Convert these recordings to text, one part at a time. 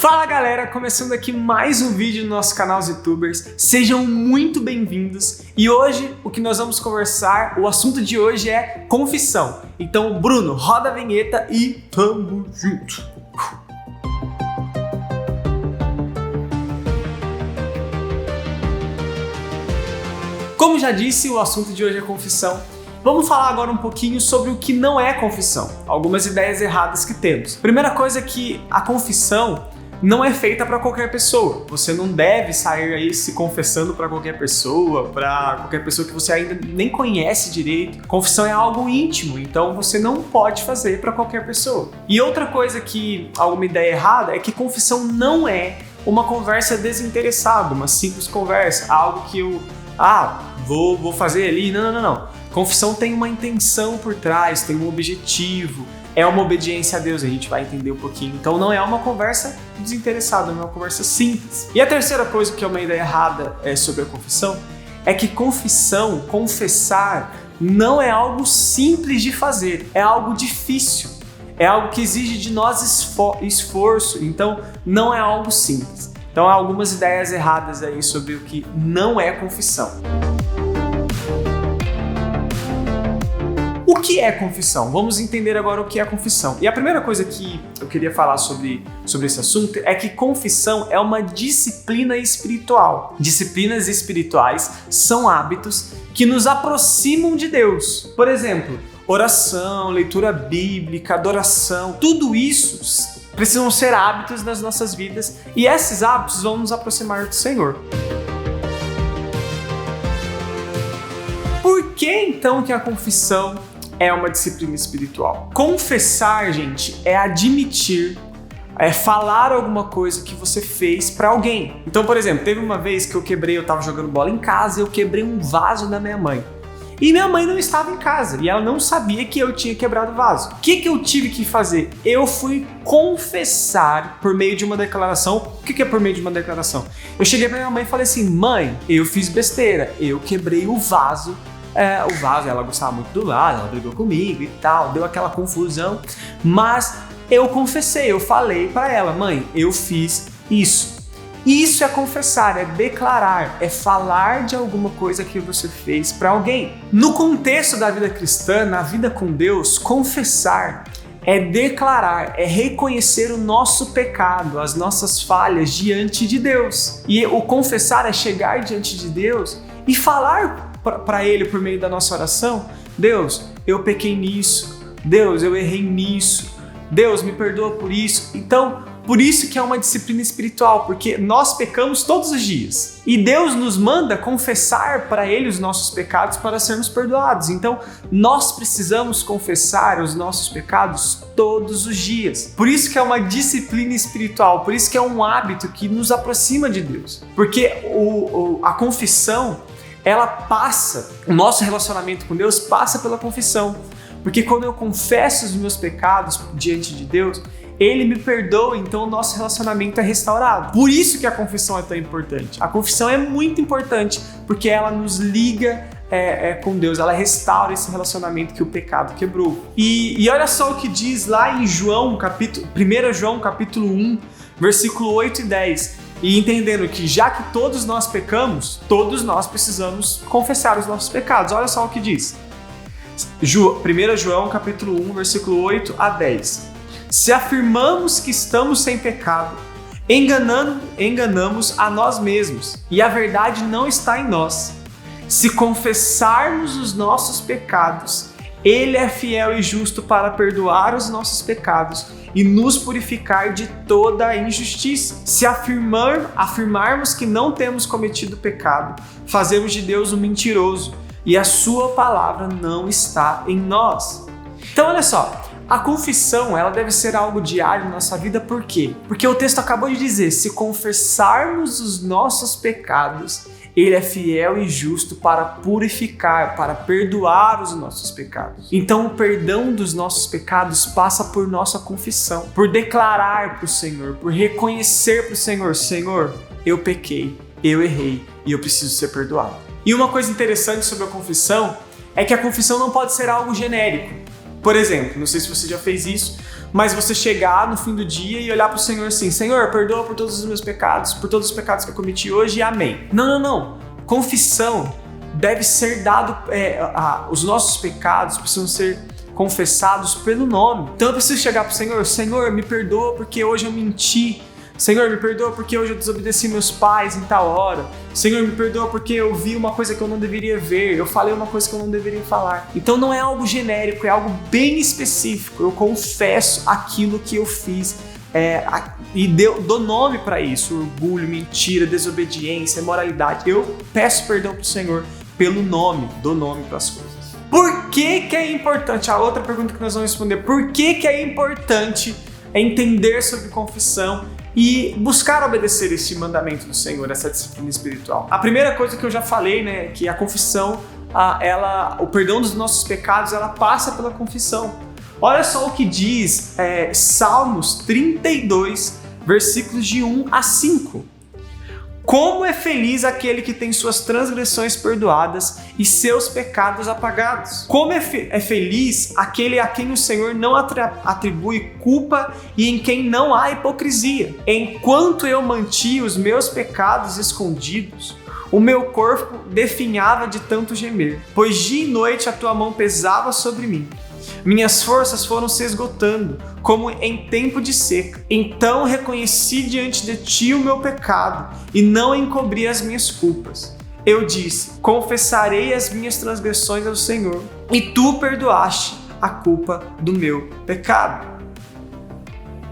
Fala galera, começando aqui mais um vídeo no nosso canal YouTubers, sejam muito bem-vindos e hoje o que nós vamos conversar, o assunto de hoje é confissão. Então Bruno, roda a vinheta e tamo junto! Como já disse, o assunto de hoje é confissão. Vamos falar agora um pouquinho sobre o que não é confissão, algumas ideias erradas que temos. Primeira coisa é que a confissão não é feita para qualquer pessoa. Você não deve sair aí se confessando para qualquer pessoa que você ainda nem conhece direito. Confissão é algo íntimo, então você não pode fazer para qualquer pessoa. E outra coisa que, alguma ideia errada, é que confissão não é uma conversa desinteressada, uma simples conversa, algo que eu, vou fazer ali. Não. Confissão tem uma intenção por trás, tem um objetivo, é uma obediência a Deus, a gente vai entender um pouquinho. Então não é uma conversa desinteressada, não é uma conversa simples. E a terceira coisa que é uma ideia errada sobre a confissão é que confessar, não é algo simples de fazer, é algo difícil, é algo que exige de nós esforço, então não é algo simples. Então há algumas ideias erradas aí sobre o que não é confissão. O que é confissão? Vamos entender agora o que é confissão. E a primeira coisa que eu queria falar sobre esse assunto é que confissão é uma disciplina espiritual. Disciplinas espirituais são hábitos que nos aproximam de Deus. Por exemplo, oração, leitura bíblica, adoração, tudo isso precisam ser hábitos nas nossas vidas e esses hábitos vão nos aproximar do Senhor. Por que então que a confissão é uma disciplina espiritual? Confessar, gente, é admitir, é falar alguma coisa que você fez pra alguém. Então, por exemplo, teve uma vez que eu tava jogando bola em casa e eu quebrei um vaso da minha mãe. E minha mãe não estava em casa e ela não sabia que eu tinha quebrado o vaso. O que eu tive que fazer? Eu fui confessar por meio de uma declaração. O que é por meio de uma declaração? Eu cheguei pra minha mãe e falei assim: mãe, eu fiz besteira, eu quebrei o vaso. Ela gostava muito do vaso, ela brigou comigo e tal, deu aquela confusão, mas eu confessei, eu falei pra ela: mãe, eu fiz isso. Isso é confessar, é declarar, é falar de alguma coisa que você fez pra alguém. No contexto da vida cristã, na vida com Deus, confessar é declarar, é reconhecer o nosso pecado, as nossas falhas diante de Deus. E o confessar é chegar diante de Deus e falar para Ele por meio da nossa oração: Deus, eu pequei nisso, Deus, eu errei nisso, Deus, me perdoa por isso. Então, por isso que é uma disciplina espiritual, porque nós pecamos todos os dias e Deus nos manda confessar para Ele os nossos pecados para sermos perdoados. Então, nós precisamos confessar os nossos pecados todos os dias. Por isso que é uma disciplina espiritual, por isso que é um hábito que nos aproxima de Deus. Porque a confissão, o nosso relacionamento com Deus passa pela confissão. Porque quando eu confesso os meus pecados diante de Deus, Ele me perdoa, então o nosso relacionamento é restaurado. Por isso que a confissão é tão importante. A confissão é muito importante, porque ela nos liga com Deus, ela restaura esse relacionamento que o pecado quebrou. E olha só o que diz lá em 1 João capítulo 1, versículo 8 e 10. E entendendo que já que todos nós pecamos, todos nós precisamos confessar os nossos pecados. Olha só o que diz. 1 João capítulo 1, versículo 8 a 10. Se afirmamos que estamos sem pecado, enganamos a nós mesmos e a verdade não está em nós. Se confessarmos os nossos pecados, Ele é fiel e justo para perdoar os nossos pecados e nos purificar de toda a injustiça. Se afirmarmos que não temos cometido pecado, fazemos de Deus um mentiroso e a sua palavra não está em nós. Então olha só, a confissão ela deve ser algo diário na nossa vida. Por quê? Porque o texto acabou de dizer: se confessarmos os nossos pecados, Ele é fiel e justo para purificar, para perdoar os nossos pecados. Então o perdão dos nossos pecados passa por nossa confissão, por declarar para o Senhor, por reconhecer para o Senhor: Senhor, eu pequei, eu errei e eu preciso ser perdoado. E uma coisa interessante sobre a confissão é que a confissão não pode ser algo genérico. Por exemplo, não sei se você já fez isso, mas você chegar no fim do dia e olhar para o Senhor assim: Senhor, perdoa por todos os meus pecados, por todos os pecados que eu cometi hoje, e amém. Não. Confissão deve ser dado, os nossos pecados precisam ser confessados pelo nome. Então eu preciso chegar para o Senhor: Senhor, me perdoa porque hoje eu menti. Senhor, me perdoa porque hoje eu desobedeci meus pais em tal hora. Senhor, me perdoa porque eu vi uma coisa que eu não deveria ver. Eu falei uma coisa que eu não deveria falar. Então não é algo genérico, é algo bem específico. Eu confesso aquilo que eu fiz e dou nome para isso: orgulho, mentira, desobediência, imoralidade. Eu peço perdão para o Senhor pelo nome, dou nome para as coisas. Por que é importante? A outra pergunta que nós vamos responder: por que é importante entender sobre confissão e buscar obedecer esse mandamento do Senhor, essa disciplina espiritual? A primeira coisa que eu já falei, né, que a confissão, o perdão dos nossos pecados, ela passa pela confissão. Olha só o que diz Salmos 32, versículos de 1 a 5. Como é feliz aquele que tem suas transgressões perdoadas e seus pecados apagados. Como é feliz aquele a quem o Senhor não atribui culpa e em quem não há hipocrisia. Enquanto eu mantinha os meus pecados escondidos, o meu corpo definhava de tanto gemer, pois dia e noite a tua mão pesava sobre mim. Minhas forças foram se esgotando, como em tempo de seca. Então reconheci diante de ti o meu pecado e não encobri as minhas culpas. Eu disse: confessarei as minhas transgressões ao Senhor, e tu perdoaste a culpa do meu pecado.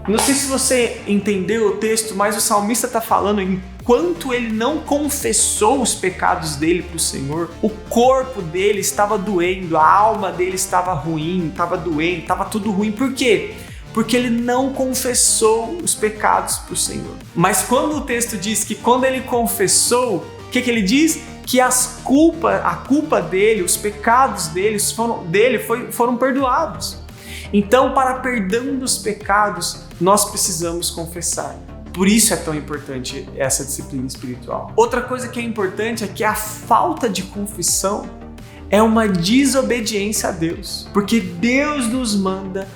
Não sei se você entendeu o texto, mas o salmista está falando enquanto ele não confessou os pecados dele para o Senhor, o corpo dele estava doendo, a alma dele estava ruim, estava doendo, estava tudo ruim. Por quê? Porque ele não confessou os pecados para o Senhor. Mas quando o texto diz que quando ele confessou, o que ele diz? Que a culpa dele, os pecados foram perdoados. Então, para perdão dos pecados, nós precisamos confessar. Por isso é tão importante essa disciplina espiritual. Outra coisa que é importante é que a falta de confissão é uma desobediência a Deus. Porque Deus nos manda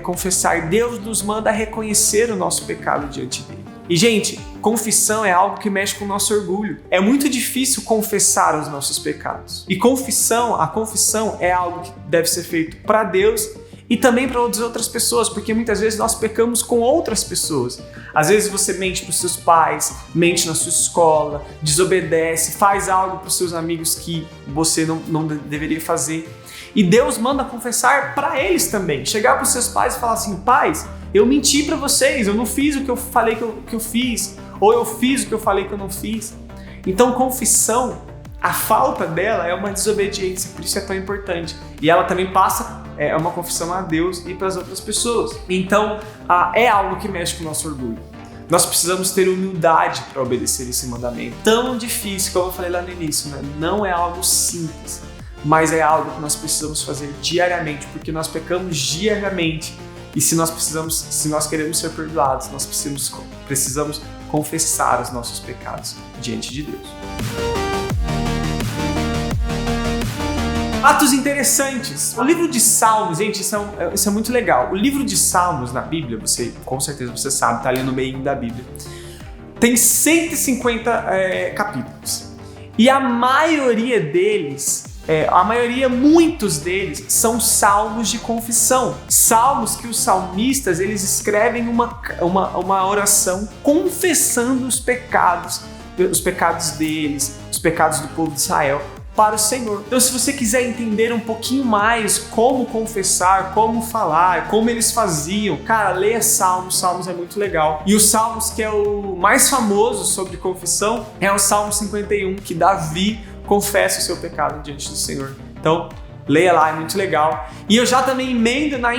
confessar, Deus nos manda reconhecer o nosso pecado diante dele. E, gente, confissão é algo que mexe com o nosso orgulho. É muito difícil confessar os nossos pecados. E a confissão é algo que deve ser feito para Deus e também para outras pessoas, porque muitas vezes nós pecamos com outras pessoas. Às vezes você mente para os seus pais, mente na sua escola, desobedece, faz algo para os seus amigos que você não deveria fazer. E Deus manda confessar para eles também. Chegar para os seus pais e falar assim: pais, eu menti para vocês, eu não fiz o que eu falei que eu fiz, ou eu fiz o que eu falei que eu não fiz. Então, confissão, a falta dela é uma desobediência, por isso é tão importante. E ela também passa uma confissão a Deus e para as outras pessoas. Então, é algo que mexe com o nosso orgulho. Nós precisamos ter humildade para obedecer esse mandamento. Tão difícil, como eu falei lá no início, né? Não é algo simples, mas é algo que nós precisamos fazer diariamente, porque nós pecamos diariamente. E se nós queremos ser perdoados, nós precisamos confessar os nossos pecados diante de Deus. Fatos interessantes. O livro de Salmos, gente, isso é muito legal. O livro de Salmos na Bíblia, com certeza você sabe, está ali no meio da Bíblia, tem 150 capítulos. E a maioria deles, muitos deles, são salmos de confissão. Salmos que os salmistas, eles escrevem uma oração confessando os pecados deles, os pecados do povo de Israel, para o Senhor. Então, se você quiser entender um pouquinho mais como confessar, como falar, como eles faziam, cara, leia Salmos. Salmos é muito legal. E o Salmos que é o mais famoso sobre confissão é o Salmo 51, que Davi confessa o seu pecado diante do Senhor. Então, leia lá, é muito legal. E eu já também emendo na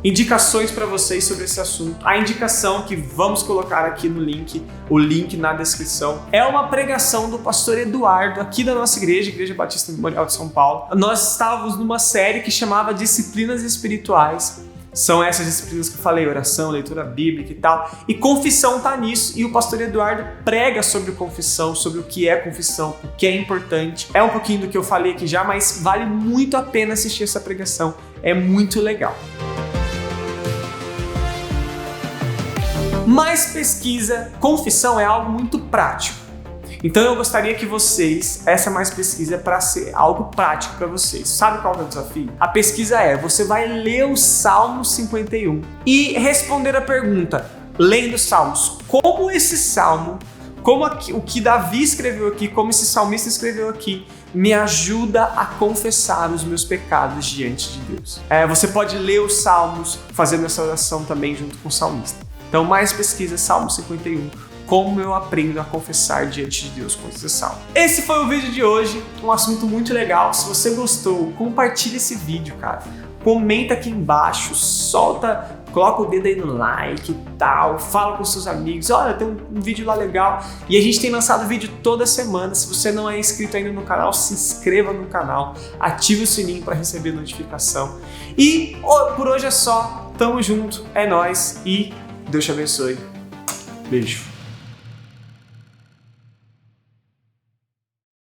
indicações para vocês sobre esse assunto. A indicação que vamos colocar aqui no link, o link na descrição, é uma pregação do pastor Eduardo, aqui da nossa Igreja Batista Memorial de São Paulo. Nós estávamos numa série que chamava Disciplinas Espirituais. São essas disciplinas que eu falei: oração, leitura bíblica e tal. E confissão tá nisso. E o pastor Eduardo prega sobre confissão, sobre o que é confissão, o que é importante. É um pouquinho do que eu falei aqui já, mas vale muito a pena assistir essa pregação. É muito legal. Mas pesquisa, confissão é algo muito prático. Então eu gostaria que essa mais pesquisa é para ser algo prático para vocês. Sabe qual é o desafio? A pesquisa você vai ler o Salmo 51 e responder a pergunta, lendo os Salmos, como esse Salmo, o que Davi escreveu aqui, como esse salmista escreveu aqui, me ajuda a confessar os meus pecados diante de Deus. Você pode ler os Salmos, fazendo essa oração também junto com o salmista. Então mais pesquisa, Salmo 51. Como eu aprendo a confessar diante de Deus com esse salmo. Esse foi o vídeo de hoje, um assunto muito legal. Se você gostou, compartilha esse vídeo, cara. Comenta aqui embaixo, coloca o dedo aí no like e tal, fala com seus amigos, olha, tem um vídeo lá legal. E a gente tem lançado vídeo toda semana. Se você não é inscrito ainda no canal, se inscreva no canal, ative o sininho para receber notificação. E por hoje é só, tamo junto, é nóis e Deus te abençoe. Beijo.